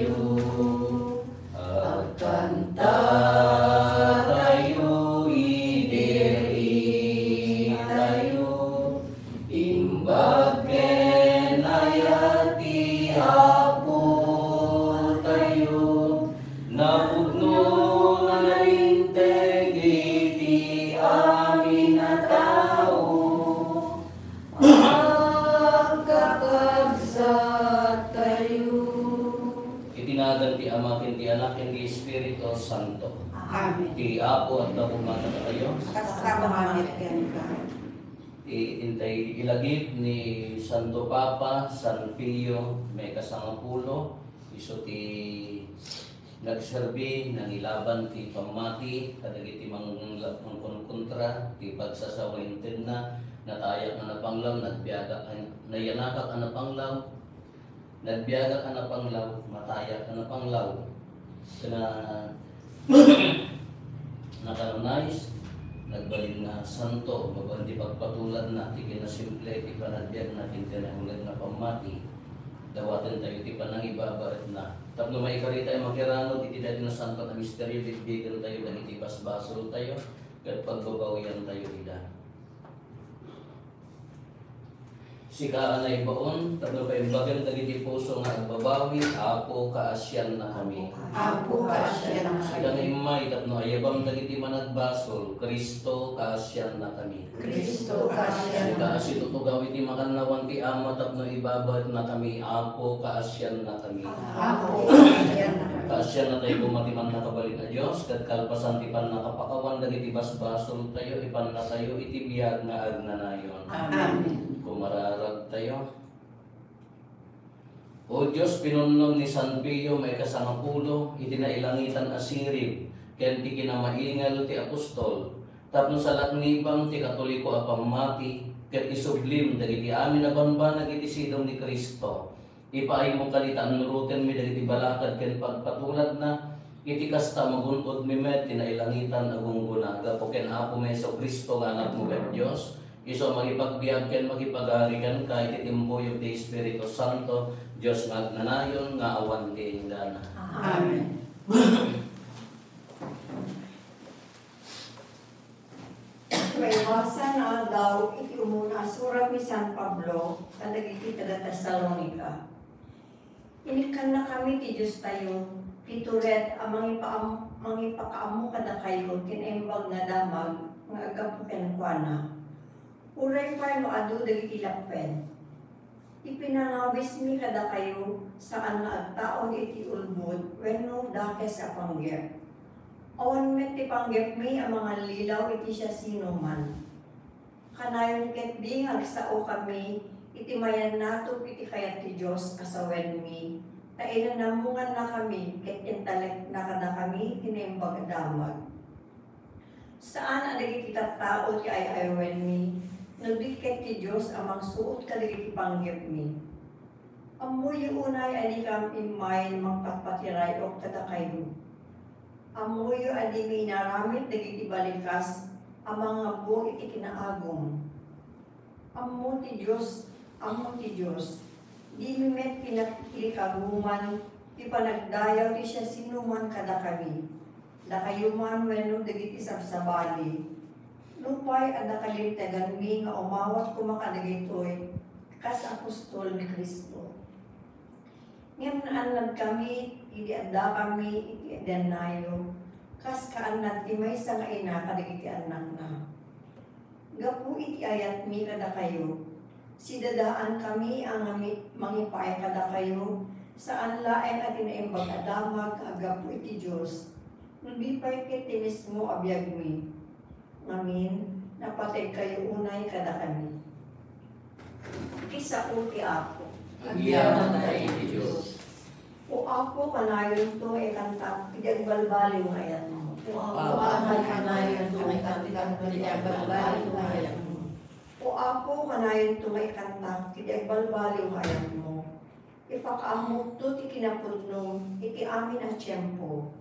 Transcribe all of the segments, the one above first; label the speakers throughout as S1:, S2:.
S1: tayo, at kanta tayo, idiri tayo, imbag ken ayati apo tayo, napudno nga nalinteg iti amin na tao, magkakagsa tayo. Itinagan ti Ama ken ti Anak ken ti Espiritu Santo.
S2: Amen.
S1: Ti Apo at Dakumana kayo.
S2: Kasama ken ka.
S1: Intay ilagip ni Santo Papa San Pio may kasangapulo iso ti nagserbi nang ilaban ti pamati kadagiti mangkontra ti pagsasawinten na natayak na napanglaw nagbiyaga nayanakak ang napanglaw nagbiyaga ang napanglaw matayak ang napanglaw kana nakanunais nagbalin na santo, mabanti pagpatulad na, ti kinasimple, ti panagbiag natin tinahulad na pamati, dawatin tayo, ti panangibabarat na. Tapno may karita ay makirano, ti dati na santo na misteryo, bitbigan tayo, dahil ti basbasol tayo, kat pagbabawian tayo, ida. Sikaan na ibaon, tapno pa imbagan dagiti puso nga agbabawi, apo kaasyan na kami.
S2: Apo kaasyan na kami.
S1: Sigang imay, tapno ayabam dagiti managbasol, Kristo kaasyan na kami.
S2: Kristo kaasyan na kami.
S1: Siga asitutugaw iti makanlawan ti Ama, tapno ibabad na kami, apo kaasyan na kami.
S2: Apo kaasyan na kami.
S1: Kaasyan na tayo kumatiman na kabalin na Diyos, kat kalpasan ti pan nakapakawan dagiti basbasol tayo, ipan na tayo iti biyag nga agnanayon.
S2: Amen.
S1: Kumararag tayo. O Diyos, pinunnon ni San Pio may kasangapulo, itinailangitan asirib, ken ti kinamaingal ti apostol, tapno sa laknibang ti katoliko a pamati, ket isublim dagiti amin na banbanag iti sidong ni Kristo. Ipaay mo kalitaan nuruten mi dagiti balakad ken pagpatulad na, iti kasta maguntod mi met tinailangitan agunguna, gapo ken Apo Meso Kristo nga anak mo ket Diyos. Iso magipagbiag ken magipagarikan kahit itimboy ti Espiritu Santo, Dios nga agnanayon nga awan ti ingana.
S2: Amen. Iwasan na daw iti umuna surat ni San Pablo kadagiti taga Tesalonica. Inikan na kami ti Dios tayo, pituret amang mangipakaamo kada kayo kinembag na damag nga agapuken kuana. Uray pa no adu dagiti lapen. Ipinangawis mi kada kayo saan nga agtaon iti ulbod wenno dake sa panggep. Awan met ti panggep mi ang mga lilaw iti siya sino man. Kanayon ket di agsao kami iti mayan nato iti kayat ti Dios asawen mi. Tainan namungan na kami ket intalek na kada kami tinembag damag. Saan adagiti tattao ti ay-aywen mi? Nagdiket ti Diyos amang suot kadagiti panggep mi. Amoy unay anikam imay magpatpatiray o kada kayo. Amoy adi mi inaramit dagiti balikas amang abo iti kinaagom. Amo ti Diyos, di mi met pinakilikaguman, ti panagdayaw ti siya sinuman kada kami. Dakayuman wenno dagiti sabsabali. Lupay ada kalintegan mi nga umawat kumakadagitoy kas apostol ni Kristo. Ngem naanad kami, idi adda kami, iti adanayo, kas kaanad ti maysa nga ina kadagiti anak na. Gapu iti ayat mi kada kayo, sidadaan kami ang mangipay kada kayo, saan laeng at inaimbag adamag agapu iti Diyos, nubipay kiti mismo abiyag mi. Ngamin, napatay kayo unay kada kami. Isa ko ti Apo.
S1: Agyaman tayo iti Diyos.
S2: O Apo, kanayon to ay kanta, kidiyag balbali mo ayat mo.
S3: O Apo, kanayon to ay kanta, kidiyag balbali mo ayat mo.
S2: O Apo, kanayon to ay kanta, kidiyag balbali mo ayat mo. Ipakaamok to ti kinapudnong, iti amin ang tiyempo.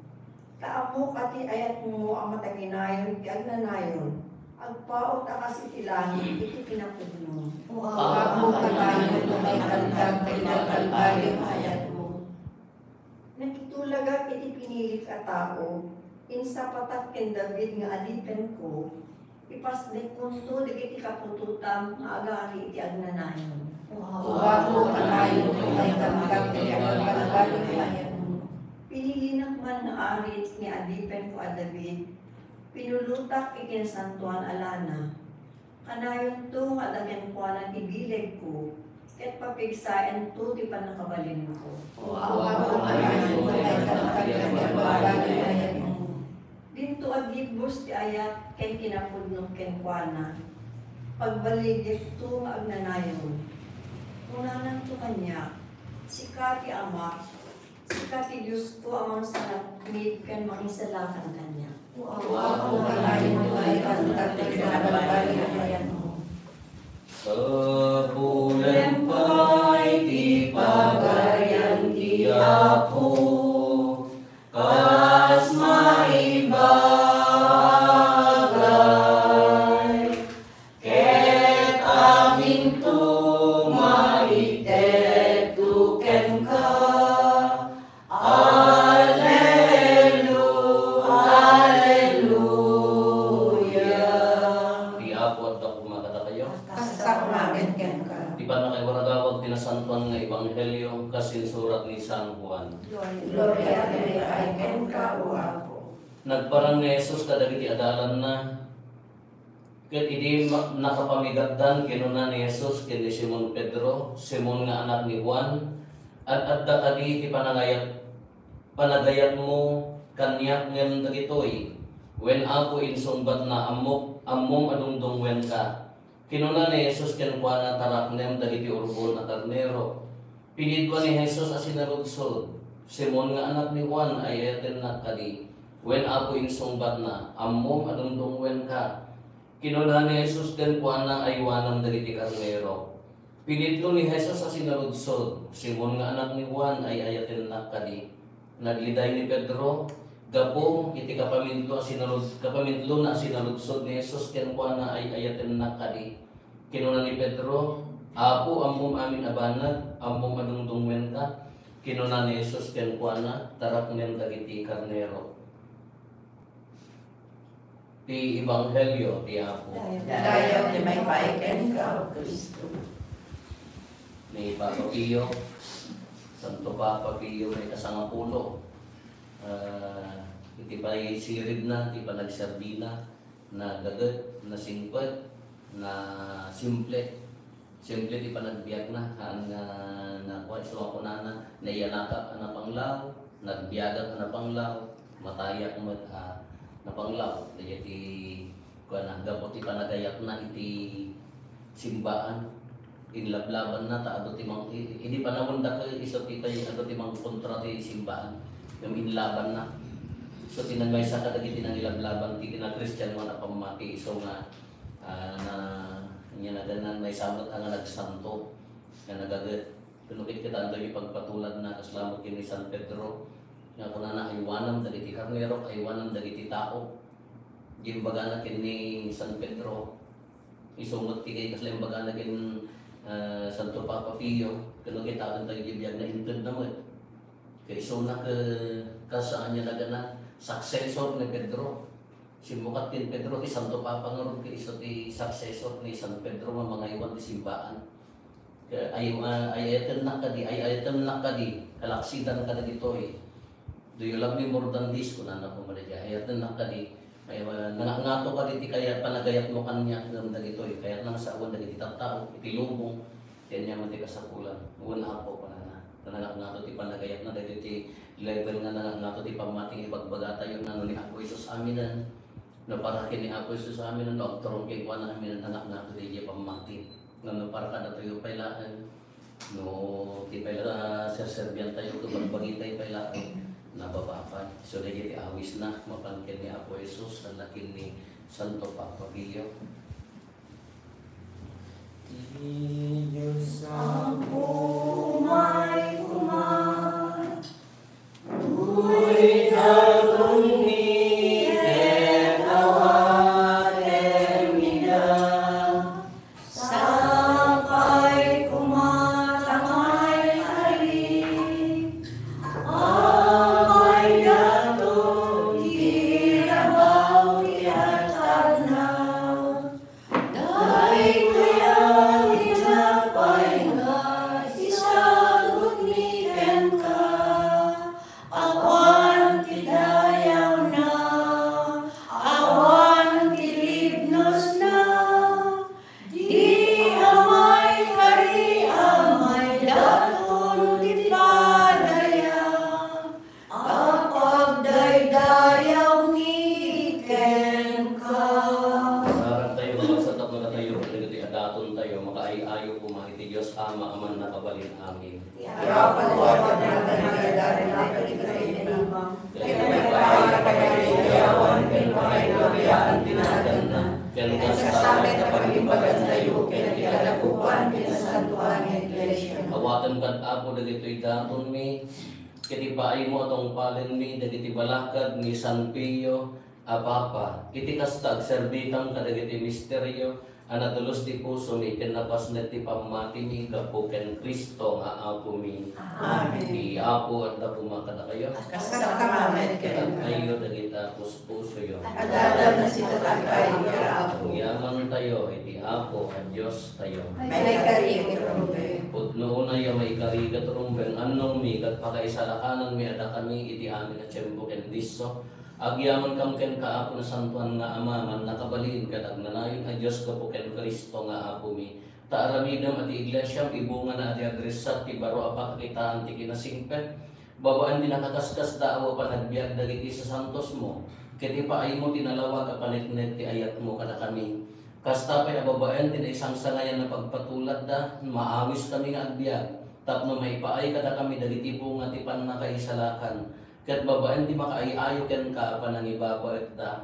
S2: Kaamok ati ayat mo ang mataginayon, ti agnanayon. Agpaot akas iti langit, iti pinapudno.
S3: O Apo, kanayon to ay kanta, kidiyag balbali mo ayat mo.
S2: pinili ka tao, insa patak ken David nga adipen ko, ipasdek kunto digiti kapututam nga agari iti agnanayon.
S3: Uwapo kanayon ay kamkam kaya magbalbalik kayan mo.
S2: Pinilinak man nga arit ni adipen ko a David, pinulutak ikinasantuan alana. Kanayon to nga dagyan ko na tibileg ko, ket papigsaen to di pa nakabalin ko.
S3: Uwapo kanayon ay kamkam kaya magbalbalik kayan mo.
S2: Dinto agibos ti ayat ken kinapudno ken kuana. Pagbaligit to nga agnanayon. Unanan to kanya, sikati ama, sikati Diyos ko amang sanatmid ken mangisalakan kanya.
S3: Uwapo kanayon ay kamkam kaya magbalbalik kayan mo.
S1: Kabulan pa'y di pagayan di ako, kas maibagay, ket aming tumaitet tuken ka. Hallelujah. Di ako at ako makata kayo.
S3: Kasak namin ken ka.
S1: Di ba na kayo waradawag tinasantuan nga ebanghelyo kasin surat ni San Juan.
S3: Gloria diri ay ken ka uwapo.
S1: Nagparang ni Jesus kadagiti adalan na ket idi nakapamigatdan kinuna ni Jesus ken ni Simon Pedro, Simon nga anak ni Juan, at adda kadi ti panagayat mo kanyak ngem dagitoy. When ako insungbat na ammong adungdong wen ka. Kinuna ni Jesus ken kuana tarak nem dagiti urbol na karnero. Pinidwa ni Jesus asinarudsod. Simon nga anak ni Juan ay ayaten na kadi. When ako insungbat na ammong adungdong wen ka. Kinuna ni Jesus ken kuana ay wanam dagiti karnero. Pinidlo ni Jesus asinarudsod. Simon nga anak ni Juan ay ayaten na kadi. Nagliday ni Pedro gapong iti kapamidlo na sinaludsod ni Jesus ken kuana ay ayaten na kadi. Kinuna ni Pedro, Apo ammom amin abanag, ammom adungdong wen ka. Kinuna ni Jesus ken kuana tarak nem dagiti karnero. Ti ebanghelyo ti Apo.
S3: Dayaw ti may paiken ka o Kristo.
S1: Ni Papa Pio, Santo Papa Pio may kasangapulo. Iti pa sirid na, iti pa nagserbina na dagat, na singpet, na simple. Simple ti pa nagbiag na, haan nga nakuha, so ako na naiyanaka na panglaw, nagbiagak na panglaw, matayak mo na panglaw. Kaya iti, kuha na, gapot ti pa nagayak na iti simbaan. Inlablaban na ta ado timang hindi pa naman da kay iso ti kay ado timang kontra ti simbaan yung inlaban na so tinangay sa kadagiti nang ilablaban ti na Christian mo na pamati so nga na nya na ganan may sabot ang nagsanto nga nagagat kunukit kita ando yung pagpatulad na kaslamot kini San Pedro nga kuna na aywanam dagiti karnero aywanam dagiti tao gimbaga na kini San Pedro isumot ti kay kaslam baga na kin Santo Papa Pio, kano kita tayo gibiyag na inted na mo eh. Kaya iso na kasaan niya na gana, successor ni Pedro. Simukat din Pedro, ti Santo Papa nga ron, kaya iso ti successor ni San Pedro, mga iwan ti simbaan. Kaya ayatem na kadi, kalaksidan ka na dito eh. Do you love me more than this? Kung na po malaya, ayatem na kadi, nangangato ka diti kaya panagayat mo kanya ng dagito eh. Kaya nang sa awan dagiti tattao, itilubong, yan niya mati kasapulan. Una po pa na nangangato ti panagayat na dagiti level nga nangangato ti pamating ibagbagata yun ano ni Apo Isus aminan. No para kini Apo Isus aminan, no agtorong kay kuwan na aminan nangangato ti pamati. No para kada tayo pailaan, no ti paila serserbian tayo kung bagbagitay pailaan. Nababapan. So nagiti awis na mapankin ni Apo Jesus ang lakin ni Santo Papa Pio.
S3: Diyos ako may kumay, uy darong ni Ketawate Mina, sapay kumatamay hari, amay
S1: Apo dagitoy daton mi kiti paay mo atong palen mi dagiti balakad ni San Pio Papa iti kastag serbitam kadagiti misteryo anatulos ti puso mi ken napasnet ti pamati mi gapo ken Kristo nga Apo mi.
S3: Amen.
S1: Ti Apo at dapo makada kayo.
S3: Kasat kamamet
S1: At
S3: kayo.
S1: kayo dagita puso yo.
S3: Adada na si tatagay kaya ako.
S1: Yaman tayo iti Apo at Dios tayo.
S3: May kari kirumbe.
S1: Putno na yo may karigat rumbeng anong mi kat pakaisalakanan mi ada kami iti amin at tiyempo ken diso. Agyaman kam ken kaapo na santuan nga Ama man nakabalin ket agnanayon a Dios gapo ken Kristo nga Apo mi. Taaramidam ati iglesia ibunga na ati agresat ti baro apa kakitaan ti kinasingpet. Babaan di nakakaskas daawa panagbiag dagiti sa santos mo. Ket ipaay mo tinalawag a panitnet ti ayat mo kada kami. Kasta pay ababaan ti isang sangayan na pagpatulat da maawis kami nga agbiag. Tapno maipaay kada kami dagiti bunga ti pannakaisalakan. Ket babaan di makaayayo ken ka panangibaba et da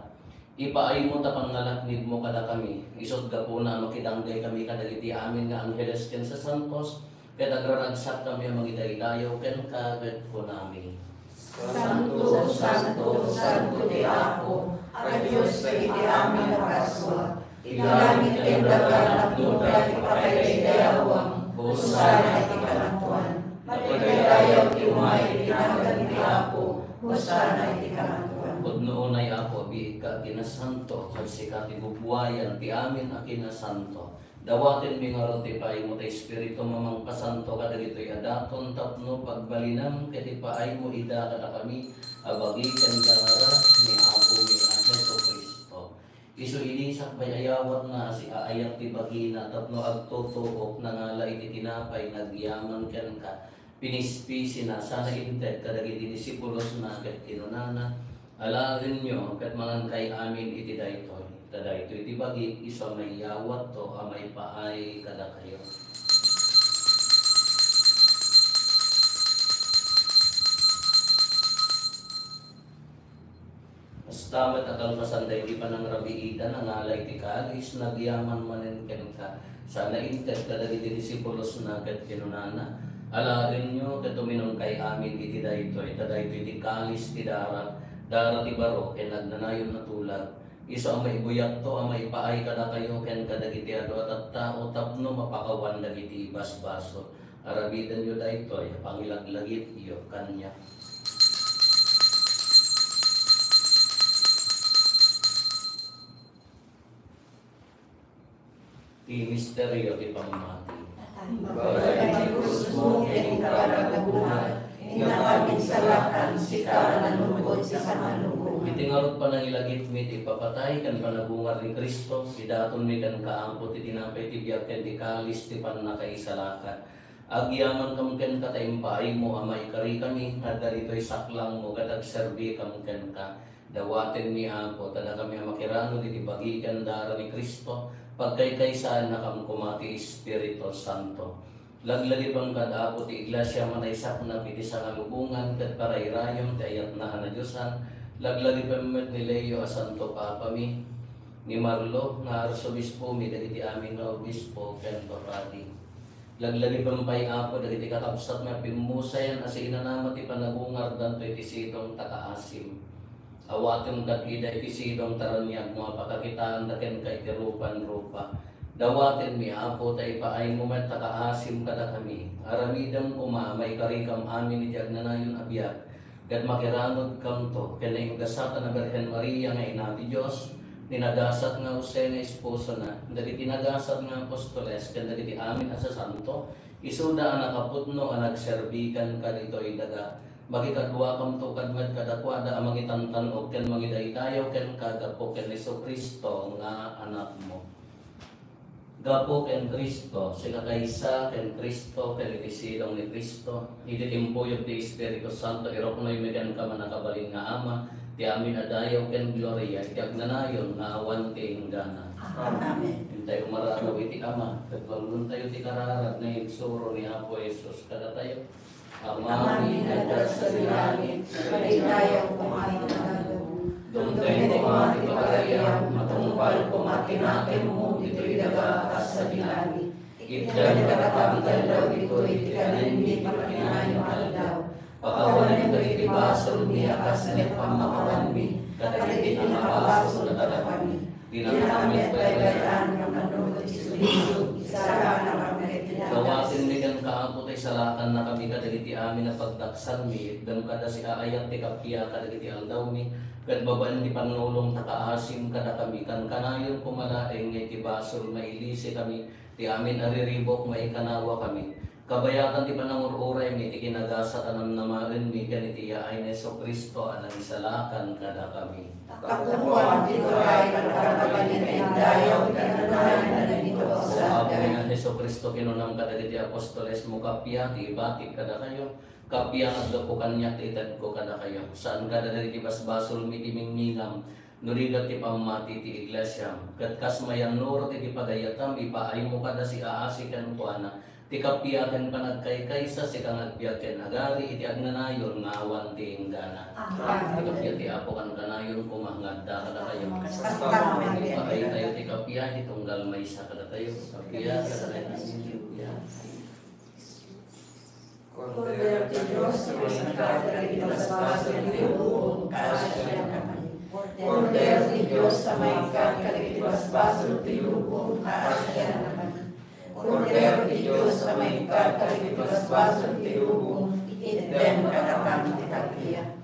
S1: ipaay mo ta pangalaknid mo kada kami isot gapo na makidangday kami kadagiti amin nga angheles ken sa santos ket agraragsak kami ang magidaydayaw ken kaget ko nami.
S3: Santo, Santo, Santo di Apo, ang Diyos iti amin nakaswa. Ilangit ken dagan at lupa ipakayayawang husana iti kanatuan. Magkadayaw ti umay tinagan ti Apo, husana iti kanatuan.
S1: Pudnoon ay Apo biik ka kinasanto ket sika ti bubuayan ti amin a kinasanto. Dawaten mi nga ti paay mo ta espiritu mamang pasanto kadagitoy adaton tapno pagbalinam ket ipaay mo ida kada kami abagi ken darara ni Apo mi Hesus Kristo. Isu ilisak bayayawat na si aayat ti bagina tapno agtutuok nangala iti tinapay nagyaman ken ka pinispisi na sana inted kadagiti disipulos na ket kinunana alarin nyo ket mangangkay amin iti daytoy. Daytoy iti bagi isa may yawat to amay paay kada kayo. Tamat at almasanday di pa ng rabiida nangalay ti kalis nagyaman manen ken ka sana inted kadagiti disipulos na ket kinunana alarin nyo ket tuminom kay amin iti daytoy ti kalis ti dara ti baro ken nagnanayon na tulag iso ang maibuyat to ang maipaay kada kayo ken kadagiti adu at tao tapno mapakawan dagiti basbaso arabidan yo daytoy pangilaglagit iyo kanya. Ti misteryo ti pamati.
S3: Bagay Diyos mo ken kabalagabuhan, inamin salakan sika nanungkod sa manungkod.
S1: Itingarot pa ng ilagit mi ti papatay kan panabungar ni Kristo, idaton mi kan kaampo ti tinapay ti biag ken ti kalis ti pannakaisalakan. Agyaman kam ken kataimpaay mo amay kari kami nga daritoy saklang mo ket agserbi kam ken ka. Dawaten mi Apo tada kami makirano ti bagikan dara ni Kristo pagkaykaysan na kam kumati Espiritu Santo. Laglagi bang kadapo ti iglesia manaysak na piti sa ngalubungan ket parayrayon ti ayat na Diyosan. Laglagi pamet ni Leo a Santo Papa mi ni Marlo nga arsobispo mi dagiti amin nga obispo ken papadi. Laglagi pampay Apo dagiti kakabsat nga pimusayan as inanama ti panagungar danto iti sidong takaasim. Awatem kat ida iti sidong taranyag mga pakakitaan daken kay tirupan-rupa. Dawaten mi Apo tay paay mo met takaasim kada kami. Aramidam kumamay karikam amin iti agnanayon abiyag. Ket makiranod kam to ken naigdasatan na Birhen Maria nga ina ti Dios, ninagasat nga Jose nga esposo na, dagiti nagasat nga apostoles ken dagiti amin asa santo, isuda ang nakaputno ang nagserbikan kaditoy daga. Magikadwa kam to kadmet kadakwada ang mangitantanog ken mangidaydayaw ken kagapo ken Jesucristo nga anak mo. Gapo ken Kristo, sika kaysa ken Kristo ken itisidong ni Kristo, ititimpuyog ti Espiritu Santo, iroknoy mekan ka man nakabalin nga Ama, ti amin adayaw ken gloria, iti agnanayon nga awan ti inggana.
S3: Amen.
S1: Hintay umararaw iti Ama, katwalun tayo ti kararat na igsuro ni Apo Jesus, kada tayo. Ama mi nga sa langit,
S3: palidayaw kumain na
S1: Dumday mo mati pakaraya,
S3: matungpal kumakin natin mo, dito'y daga sa dilani. Ikan dapat daw ito ikan hindi pakinayong aldaw. Pakawan ito itibasol mi akas na pamakawan mi. Katakiti na makabasol na tatapan. Dinamit baybayan ng manunod isuliso. Isara na kami tinatapos.
S1: Gawasin mi kan kaapot ay salakan na kami kadagiti amin na pagtaksan mi. Dam kada si aayat ti kapya kadagiti aldaw mi. Kat babaan ti panulong takaasim kada kami. Kan kanayon kumalaeng ngay ti basol mailisi kami. Ti amin ariribok maikanawa kami. Kabayatan ti panangururay mi ti kinagasa tanan namaen mi kaniti yaay ni Hesus Kristo anan isalakan kada kami.
S3: Kapuan ti turay kadakaban ni dayaw kananayan na dito sa
S1: Apo nga Hesus Kristo kinunam kadagiti apostoles mo kapya ti batik kada kayo. Kapya nga po kanya ti itad ko kada kayo. Saan kada dagiti basbasol mi ti mingmingam. Nurigat ti pamati ti iglesia. Kat kasmayan nuro ti pagayatam ipaay mo kada si aasi kan kuana. Ti kapiyaken panagkaykaysa si kang agbiyaken agari iti agnanayon nga awan ti inggana. Ti kapiyat ti apo kan kanayon kumangada kada kayo. Ipaay tayo ti kapiyat itunggal maysa kada tayo. Kapiyat kada kayo.
S3: Cordero de Dios, sacrificado y traspaso en el mundo, Cordero de Dios, sacrificado y traspaso en el mundo, Cordero de Dios, sacrificado y traspaso en el mundo, idem kadakam titapia.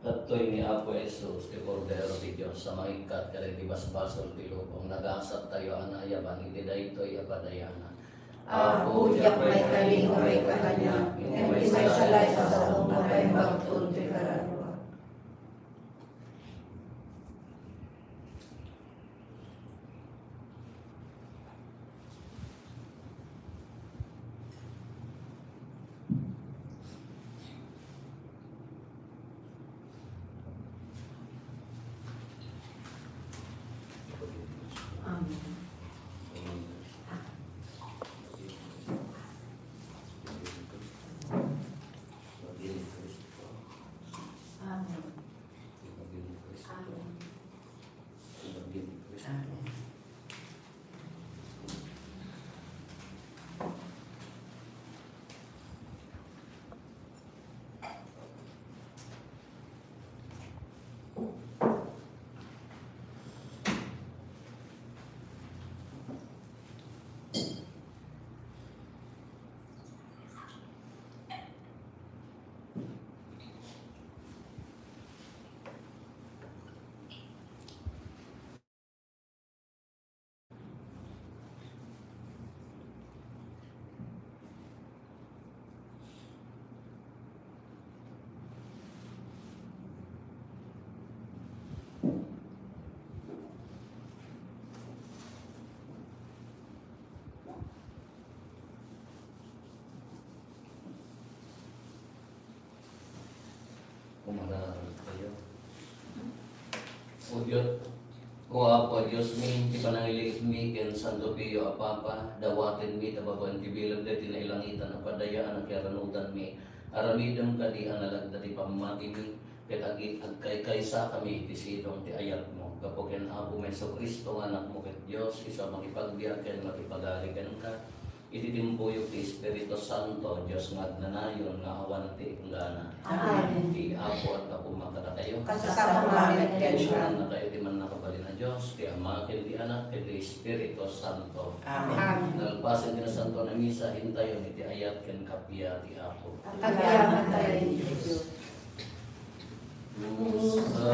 S1: Katoy ni Apo Jesus, ti Cordero di Diyos, sa maikat kare di basbasol ti lubong, nagasat tayo anayaban, iti daytoy apadayana.
S3: Apo, yak may kaling may kakanya, hindi may salay sa umang may magtun ti kararwa.
S1: Kumagarap kayo. O Diyos, o Apo, Diyos mi, ti panangilig mi, ken Santo Pio, Apapa, dawatin mi, tababan ti bilang deti na ilangitan, apadayaan ang karanudan mi, aramidam ka di analagda ti pamati mi, ket agkaykaysa kami, iti silong ti ayat mo, kapoken Apo, Hesus Kristo, anak mo, ket Diyos, isa makipagbiyak, ken makipagalikan ka, ititimpuyo ti Espiritu Santo, Diyos magnanayon nga awan ti inggana.
S3: Amen.
S1: Ti Apo at Apo makata kayo.
S3: Kasama namin kayo.
S1: Sunan na kayo ti man nakabali na Diyos, ti Ama, ken ti Anak, ken ti Espiritu Santo.
S3: Amen.
S1: Nalpasan ti na Santo na misa, hintayon iti ayat ken kapya ti Apo.
S3: Pagyaman tayo ni Diyos.
S1: Musa